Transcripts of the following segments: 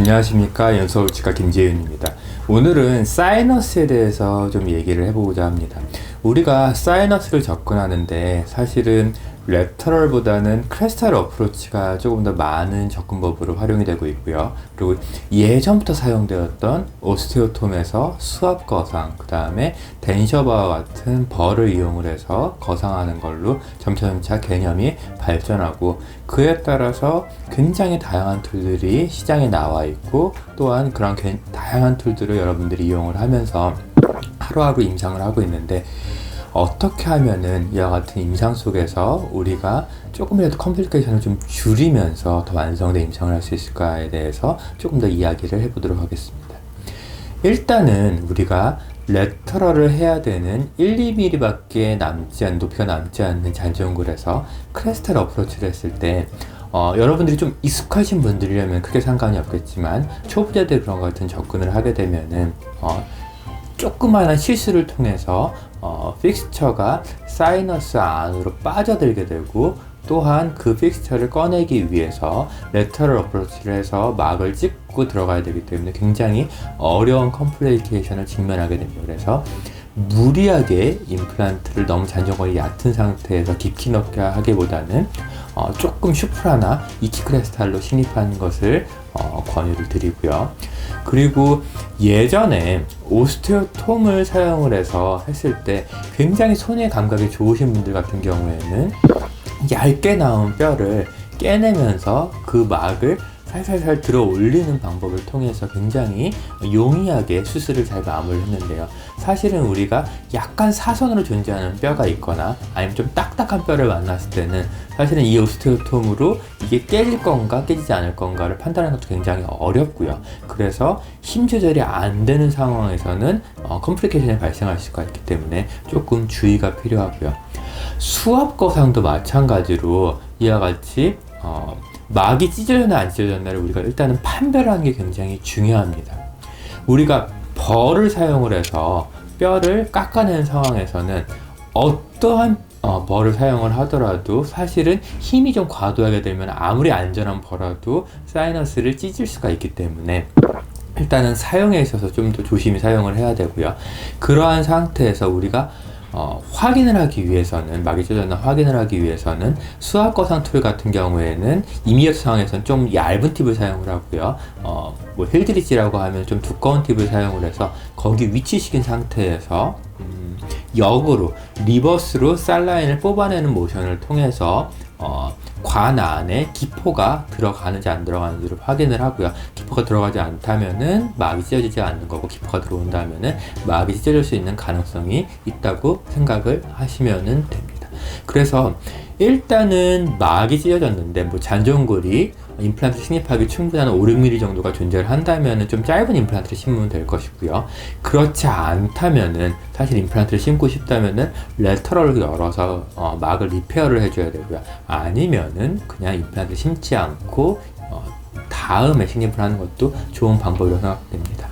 안녕하십니까, 연서울치과 김재윤입니다. 오늘은 사이너스에 대해서 좀 얘기를 해보고자 합니다. 우리가 사이너스를 접근하는데 사실은 레터럴보다는 크레스탈 어프로치가 조금 더 많은 접근법으로 활용이 되고 있고요. 그리고 예전부터 사용되었던 오스테오톰에서 수압 거상, 그 다음에 덴셔바와 같은 벌을 이용을 해서 거상하는 걸로 점차 개념이 발전하고, 그에 따라서 굉장히 다양한 툴들이 시장에 나와 있고, 또한 그런 다양한 툴들을 여러분들이 이용을 하면서 하루하루 임상을 하고 있는데, 어떻게 하면은 이와 같은 임상 속에서 우리가 조금이라도 컴플리케이션을 좀 줄이면서 더 완성된 임상을 할 수 있을까에 대해서 조금 더 이야기를 해보도록 하겠습니다. 일단은 우리가 레터럴을 해야 되는 1, 2mm 밖에 높이가 남지 않는 잔존골에서 크레스탈 어프로치를 했을 때 여러분들이 좀 익숙하신 분들이라면 크게 상관이 없겠지만, 초보자들 그런 것 같은 접근을 하게 되면은 조그마한 실수를 통해서 픽스처가 사이너스 안으로 빠져들게 되고, 또한 그 픽스처를 꺼내기 위해서 레터럴 어프로치를 해서 막을 찍고 들어가야 되기 때문에 굉장히 어려운 컴플리케이션을 직면하게 됩니다. 그래서 무리하게 임플란트를 너무 잔존골이 얕은 상태에서 깊이 넣게 하기보다는 조금 슈프라나 이키크레스탈로 식립하는 것을 권유를 드리고요. 그리고 예전에 오스테오톰을 사용을 해서 했을 때 굉장히 손의 감각이 좋으신 분들 같은 경우에는 얇게 나온 뼈를 깨내면서 그 막을 살살살 들어 올리는 방법을 통해서 굉장히 용이하게 수술을 잘 마무리를 했는데요. 사실은 우리가 약간 사선으로 존재하는 뼈가 있거나 아니면 좀 딱딱한 뼈를 만났을 때는 사실은 이 오스테오톰으로 이게 깨질 건가 깨지지 않을 건가를 판단하는 것도 굉장히 어렵고요. 그래서 힘 조절이 안 되는 상황에서는 컴플리케이션이 발생할 수가 있기 때문에 조금 주의가 필요하고요. 수압 거상도 마찬가지로 이와 같이 막이 찢어졌나 안 찢어졌나를 우리가 일단은 판별하는 게 굉장히 중요합니다. 우리가 벌을 사용을 해서 뼈를 깎아내는 상황에서는 어떠한 벌을 사용을 하더라도 사실은 힘이 좀 과도하게 되면 아무리 안전한 벌라도 사이너스를 찢을 수가 있기 때문에 일단은 사용에 있어서 좀 더 조심히 사용을 해야 되고요. 그러한 상태에서 우리가 확인을 하기 위해서는, 막이 찢어졌나 확인을 하기 위해서는 수압 거상 툴 같은 경우에는 이미어트 상황에서는 좀 얇은 팁을 사용을 하고요. 뭐 힐드리지라고 하면 좀 두꺼운 팁을 사용을 해서 거기 위치시킨 상태에서 역으로 리버스로 쌀라인을 뽑아내는 모션을 통해서 관 안에 기포가 들어가는지 안 들어가는지를 확인을 하고요. 기포가 들어가지 않다면은 막이 찢어지지 않는 거고, 기포가 들어온다면은 막이 찢어질 수 있는 가능성이 있다고 생각을 하시면 됩니다. 그래서 일단은 막이 찢어졌는데 잔존골이 임플란트 식립하기 충분한 5, 6mm 정도가 존재를 한다면은 좀 짧은 임플란트를 심으면 될 것이고요. 그렇지 않다면은, 사실 임플란트를 심고 싶다면은 레터럴을 열어서 막을 리페어를 해줘야 되고요. 아니면은 그냥 임플란트 심지 않고 다음에 식립을 하는 것도 좋은 방법이라고 생각됩니다.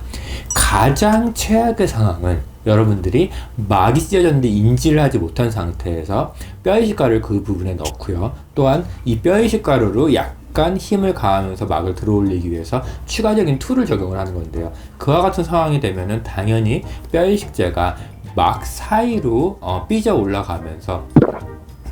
가장 최악의 상황은 여러분들이 막이 찢어졌는데 인지를 하지 못한 상태에서 뼈이식 가루를 그 부분에 넣고요. 또한 이 뼈이식 가루로 약간 힘을 가하면서 막을 들어 올리기 위해서 추가적인 툴을 적용을 하는 건데요. 그와 같은 상황이 되면은 당연히 뼈이식제가 막 사이로 삐져 올라가면서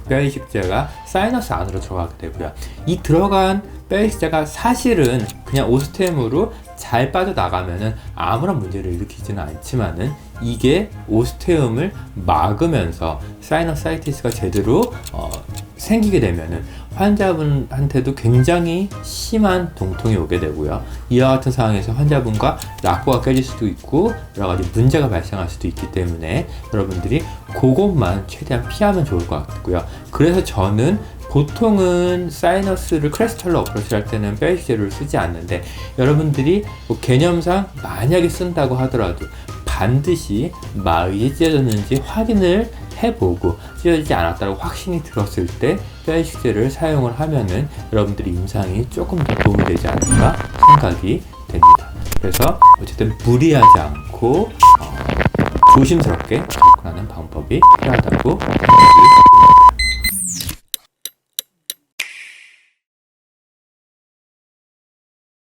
뼈이식제가 사이너스 안으로 들어가게 되고요. 이 들어간 뼈이식제가 사실은 그냥 오스템으로 잘 빠져나가면은 아무런 문제를 일으키지는 않지만은, 이게 오스테움을 막으면서 사이너사이티스가 제대로 생기게 되면은 환자분한테도 굉장히 심한 동통이 오게 되고요. 이와 같은 상황에서 환자분과 락구가 깨질 수도 있고 여러 가지 문제가 발생할 수도 있기 때문에 여러분들이 그것만 최대한 피하면 좋을 것 같고요. 그래서 저는 보통은 사이너스를 크레스탈로 어프로치를 할 때는 뼈이식 재료를 쓰지 않는데, 여러분들이 개념상 만약에 쓴다고 하더라도 반드시 막이 찢어졌는지 확인을 해보고 찢어지지 않았다고 확신이 들었을 때 뼈이식 재료를 사용을 하면은 여러분들이 임상이 조금 더 도움이 되지 않을까 생각이 됩니다. 그래서 어쨌든 무리하지 않고 조심스럽게 접근하는 방법이 필요하다고 생각이